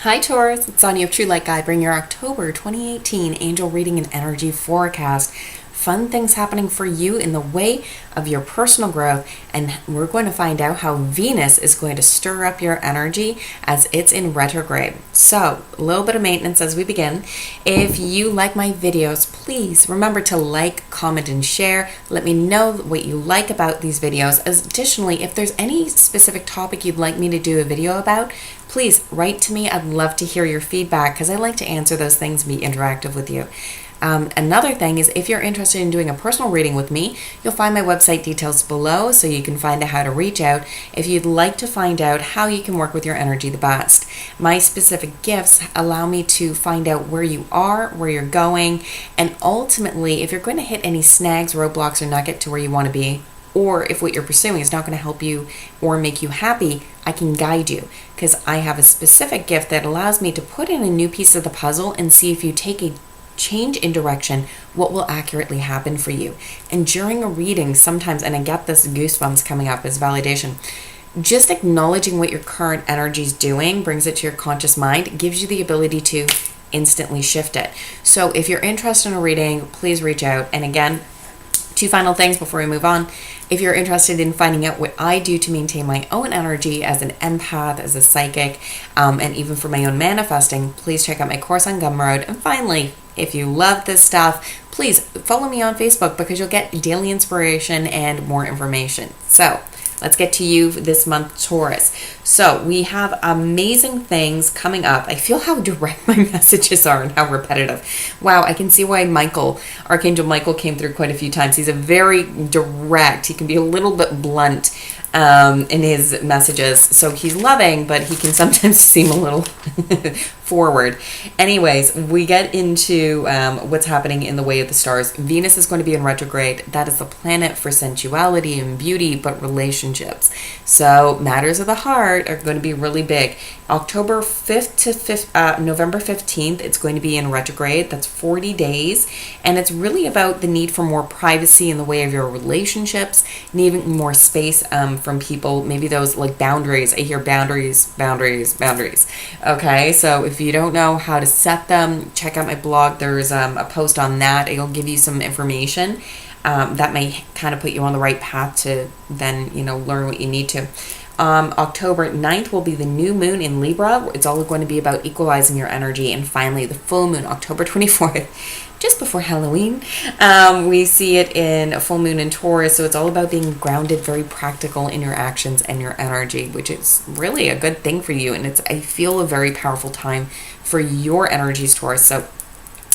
Hi Taurus, it's Sonia of True Light Guide, bringing your October 2018 angel reading and energy forecast. Fun things happening for you in the way of your personal growth, and we're going to find out how Venus is going to stir up your energy as it's in retrograde. So, a little bit of maintenance as we begin. If you like my videos, please remember to like, comment, and share. Let me know what you like about these videos. Additionally, if there's any specific topic you'd like me to do a video about, please write to me. I'd love to hear your feedback because I like to answer those things and be interactive with you. Another thing is, if you're interested in doing a personal reading with me, you'll find my website details below so you can find out how to reach out if you'd like to find out how you can work with your energy the best. My specific gifts allow me to find out where you are, where you're going, and ultimately, if you're going to hit any snags, roadblocks, or not get to where you want to be, or if what you're pursuing is not going to help you or make you happy, I can guide you because I have a specific gift that allows me to put in a new piece of the puzzle and see if you take a change in direction, what will accurately happen for you. And during a reading, sometimes, and I get this goosebumps coming up as validation, just acknowledging what your current energy is doing brings it to your conscious mind, gives you the ability to instantly shift it. So if you're interested in a reading, please reach out. And again, two final things before we move on. If you're interested in finding out what I do to maintain my own energy as an empath, as a psychic, and even for my own manifesting, please check out my course on Gumroad. And finally, if you love this stuff, please follow me on Facebook because you'll get daily inspiration and more information. So let's get to you this month, Taurus. So we have amazing things coming up. I feel how direct my messages are and how repetitive. Wow, I can see why Archangel Michael came through quite a few times. He's a very direct. He can be a little bit blunt in his messages. So he's loving, but he can sometimes seem a little forward. Anyways, we get into what's happening in the way of the stars. Venus is going to be in retrograde. That is the planet for sensuality and beauty, but relationships. So matters of the heart are going to be really big. October 5th to November 15th, it's going to be in retrograde. That's 40 days. And it's really about the need for more privacy in the way of your relationships, needing more space from people. Maybe those like boundaries. I hear boundaries. Okay, so if you don't know how to set them, check out my blog. There's a post on that. It'll give you some information that may kind of put you on the right path to then, learn what you need to. October 9th will be the new moon in Libra. It's all going to be about equalizing your energy. And finally, the full moon, October 24th, just before Halloween. We see it in a full moon in Taurus. So it's all about being grounded, very practical in your actions and your energy, which is really a good thing for you. And I feel a very powerful time for your energies, Taurus. So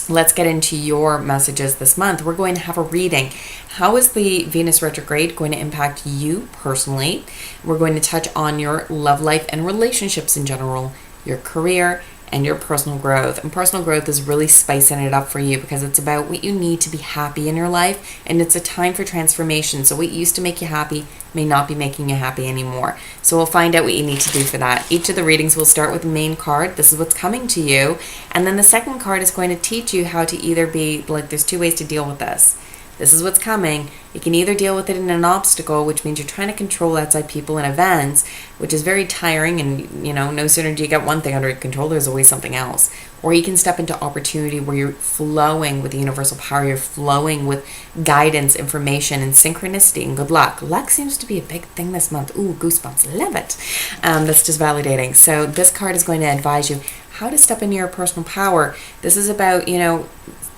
let's get into your messages this month. We're going to have a reading. How is the Venus retrograde going to impact you personally? We're going to touch on your love life and relationships in general, your career, and your personal growth. And personal growth is really spicing it up for you because it's about what you need to be happy in your life, and it's a time for transformation. So what used to make you happy may not be making you happy anymore. So we'll find out what you need to do for that. Each of the readings will start with the main card. This is what's coming to you. And then the second card is going to teach you how to either be like, there's two ways to deal with this. This is what's coming. You can either deal with it in an obstacle, which means you're trying to control outside people and events, which is very tiring, and no sooner do you get one thing under control, there's always something else. Or you can step into opportunity where you're flowing with the universal power, you're flowing with guidance, information, and synchronicity, and good luck. Luck seems to be a big thing this month. Ooh, goosebumps, love it. That's just validating. So this card is going to advise you how to step into your personal power. This is about,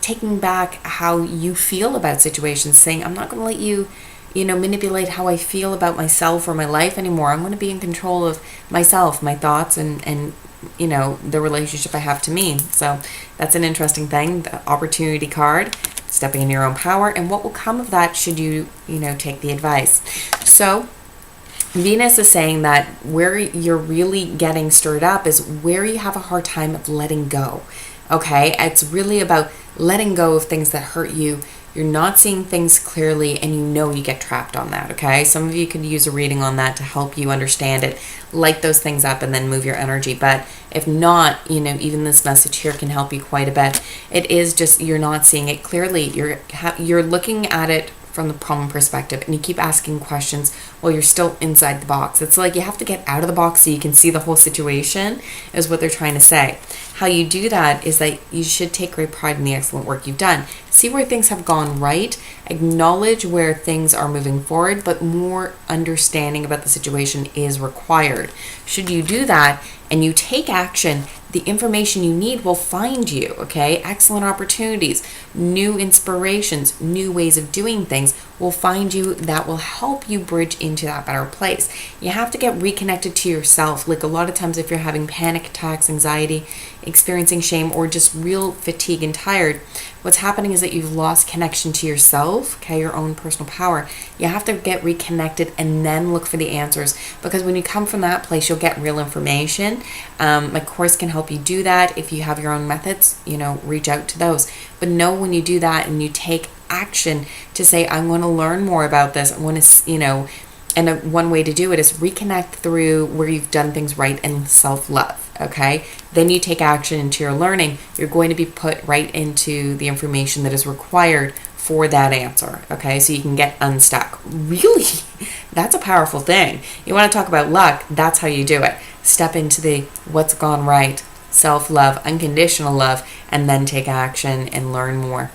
taking back how you feel about situations, saying, I'm not going to let you, manipulate how I feel about myself or my life anymore. I'm going to be in control of myself, my thoughts, and the relationship I have to me. So that's an interesting thing. The opportunity card, stepping in your own power, and what will come of that should you, take the advice. So Venus is saying that where you're really getting stirred up is where you have a hard time of letting go. Okay, it's really about letting go of things that hurt you. You're not seeing things clearly, and you get trapped on that, okay? Some of you can use a reading on that to help you understand it, light those things up, and then move your energy. But if not, even this message here can help you quite a bit. It is just you're not seeing it clearly. You're looking at it from the problem perspective and you keep asking questions while you're still inside the box. It's like you have to get out of the box so you can see the whole situation, is what they're trying to say. How you do that is that you should take great pride in the excellent work you've done. See where things have gone right, acknowledge where things are moving forward, but more understanding about the situation is required. Should you do that and you take action, the information you need will find you, okay? Excellent opportunities, new inspirations, new ways of doing things will find you that will help you bridge into that better place. You have to get reconnected to yourself. Like a lot of times if you're having panic attacks, anxiety, experiencing shame, or just real fatigue and tired, what's happening is that you've lost connection to yourself, okay, your own personal power. You have to get reconnected and then look for the answers, because when you come from that place, you'll get real information. My course can help you do that. If you have your own methods, reach out to those. But know when you do that and you take action to say, I want to learn more about this, I want to, and one way to do it is reconnect through where you've done things right and self-love, okay? Then you take action into your learning. You're going to be put right into the information that is required for that answer, okay? So you can get unstuck. Really? That's a powerful thing. You want to talk about luck, that's how you do it. Step into the what's gone right, self-love, unconditional love, and then take action and learn more.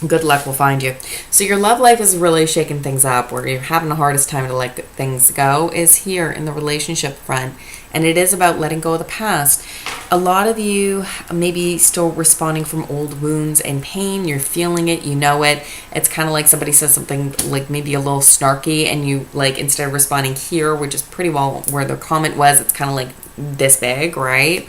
Good luck will find you. So your love life is really shaking things up, where you're having the hardest time to let things go is here in the relationship front. And it is about letting go of the past. A lot of you may be still responding from old wounds and pain. You're feeling it, you know it. It's kind of like somebody says something like maybe a little snarky, and you instead of responding here, which is pretty well where the comment was, it's kind of like this big, right?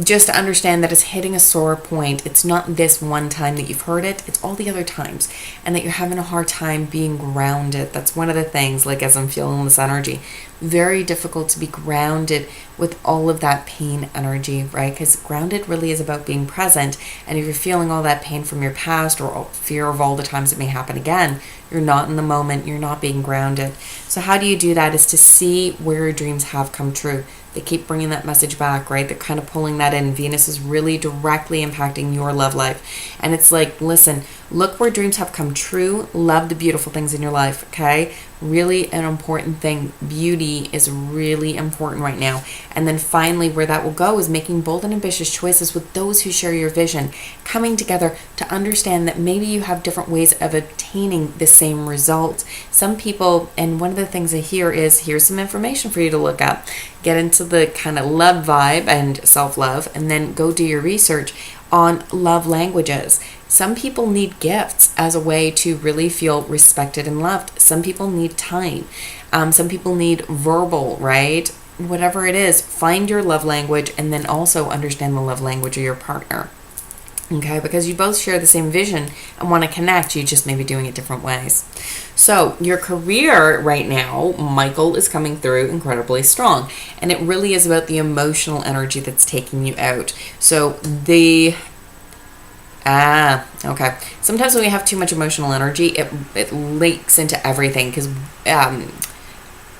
Just to understand that it's hitting a sore point. It's not this one time that you've heard it, it's all the other times, and that you're having a hard time being grounded. That's one of the things, as I'm feeling this energy, very difficult to be grounded with all of that pain energy, right? Because grounded really is about being present, and if you're feeling all that pain from your past or fear of all the times it may happen again, you're not in the moment, you're not being grounded. So how do you do that is to see where your dreams have come true. They keep bringing that message back, right? They're kind of pulling that in. Venus is really directly impacting your love life. And it's like, listen, look where dreams have come true. Love the beautiful things in your life, okay? Really an important thing. Beauty is really important right now. And then finally, where that will go is making bold and ambitious choices with those who share your vision. Coming together to understand that maybe you have different ways of obtaining the same results. Some people, and one of the things I hear is, here's some information for you to look up. Get into the kind of love vibe and self-love, and then go do your research on love languages. Some people need gifts as a way to really feel respected and loved. Some people need time. Some people need verbal, right? Whatever it is, find your love language and then also understand the love language of your partner. Okay, because you both share the same vision and want to connect, you just may be doing it different ways. So your career right now, Michael, is coming through incredibly strong. And it really is about the emotional energy that's taking you out. So okay. Sometimes when we have too much emotional energy, it leaks into everything, because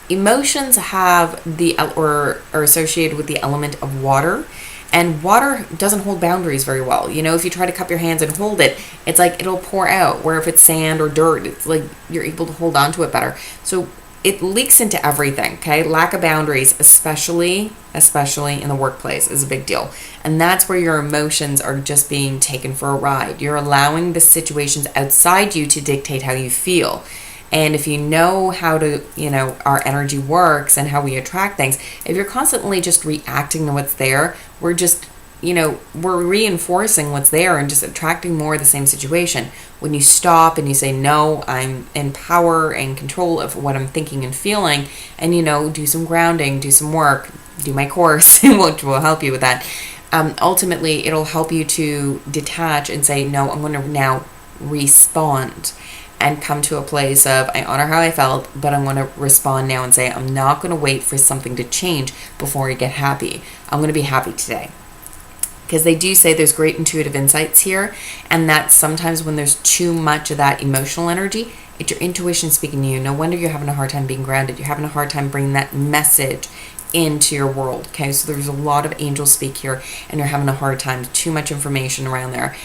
emotions have are associated with the element of water. And water doesn't hold boundaries very well. If you try to cup your hands and hold it, it's like it'll pour out. Where if it's sand or dirt, it's like you're able to hold on to it better. So it leaks into everything, okay? Lack of boundaries, especially in the workplace, is a big deal. And that's where your emotions are just being taken for a ride. You're allowing the situations outside you to dictate how you feel. And if you know how to, our energy works and how we attract things, if you're constantly just reacting to what's there, we're just, we're reinforcing what's there and just attracting more of the same situation. When you stop and you say, no, I'm in power and control of what I'm thinking and feeling, and, do some grounding, do some work, do my course, which will help you with that. Ultimately, it'll help you to detach and say, no, I'm going to now respond. And come to a place of, I honor how I felt, but I'm going to respond now and say, I'm not going to wait for something to change before I get happy. I'm going to be happy today. Because they do say there's great intuitive insights here, and that sometimes when there's too much of that emotional energy, it's your intuition speaking to you. No wonder you're having a hard time being grounded. You're having a hard time bringing that message into your world. Okay, so there's a lot of angel speak here, and you're having a hard time. Too much information around there.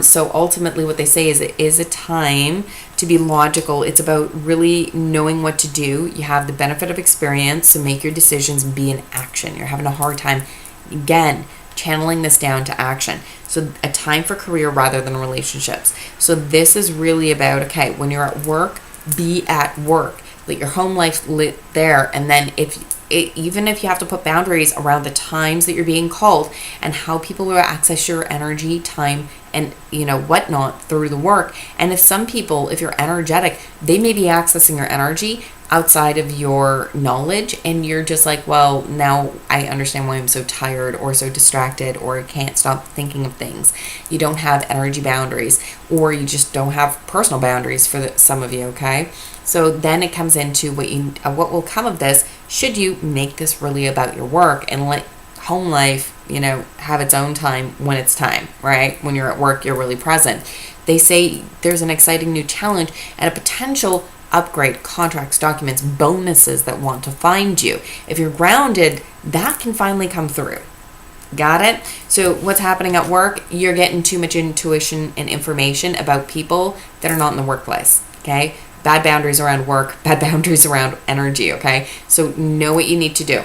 So ultimately, what they say is it is a time to be logical. It's about really knowing what to do. You have the benefit of experience, so make your decisions and be in action. You're having a hard time, again, channeling this down to action. So a time for career rather than relationships. So this is really about, okay, when you're at work, be at work. Let your home life lit there, and then even if you have to put boundaries around the times that you're being called and how people will access your energy, time, and whatnot through the work. And if some people, if you're energetic, they may be accessing your energy outside of your knowledge, and you're just like, well, now I understand why I'm so tired or so distracted or can't stop thinking of things. You don't have energy boundaries, or you just don't have personal boundaries for some of you, okay? So then it comes into what will come of this should you make this really about your work and let home life, have its own time when it's time, right? When you're at work, you're really present. They say there's an exciting new challenge and a potential upgrade, contracts, documents, bonuses that want to find you. If you're grounded, that can finally come through. Got it? So what's happening at work? You're getting too much intuition and information about people that are not in the workplace, okay? Bad boundaries around work, bad boundaries around energy, okay? So know what you need to do.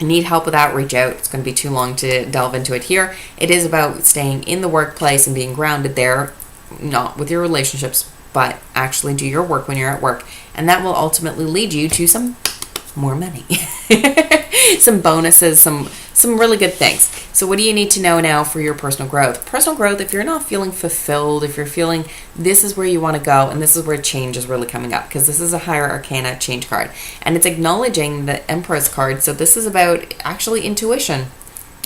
Need help with that, reach out. It's going to be too long to delve into it here. It is about staying in the workplace and being grounded there, not with your relationships, but actually do your work when you're at work. And that will ultimately lead you to some more money, some bonuses, some really good things. So what do you need to know now for your personal growth? Personal growth, if you're not feeling fulfilled, if you're feeling this is where you want to go and this is where change is really coming up, because this is a higher arcana change card and it's acknowledging the Empress card. So this is about actually intuition.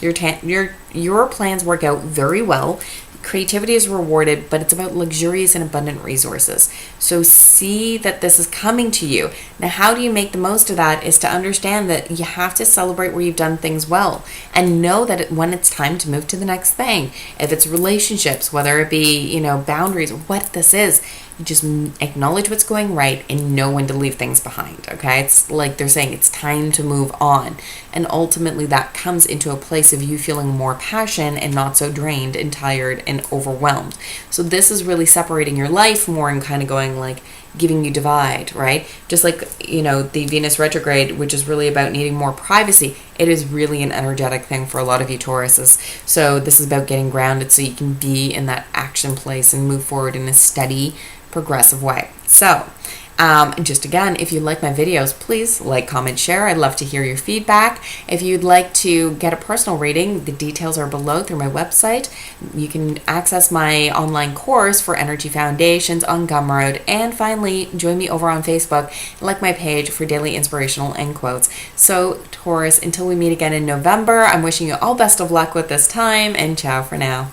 Your plans work out very well. Creativity is rewarded, but it's about luxurious and abundant resources. So see that this is coming to you. Now, how do you make the most of that is to understand that you have to celebrate where you've done things well and know that when it's time to move to the next thing, if it's relationships, whether it be, boundaries, what this is, you just acknowledge what's going right and know when to leave things behind, okay? It's like they're saying it's time to move on. And ultimately that comes into a place of you feeling more passion and not so drained and tired and overwhelmed. So this is really separating your life more and kind of going like giving you divide, right? Just like, the Venus retrograde, which is really about needing more privacy. It is really an energetic thing for a lot of you Tauruses. So this is about getting grounded so you can be in that action place and move forward in a steady, progressive way. So just again, if you like my videos, please like, comment, share. I'd love to hear your feedback. If you'd like to get a personal reading, the details are below through my website. You can access my online course for Energy Foundations on Gumroad. And finally, join me over on Facebook and like my page for daily inspirational end quotes. So Taurus, until we meet again in November, I'm wishing you all best of luck with this time, and ciao for now.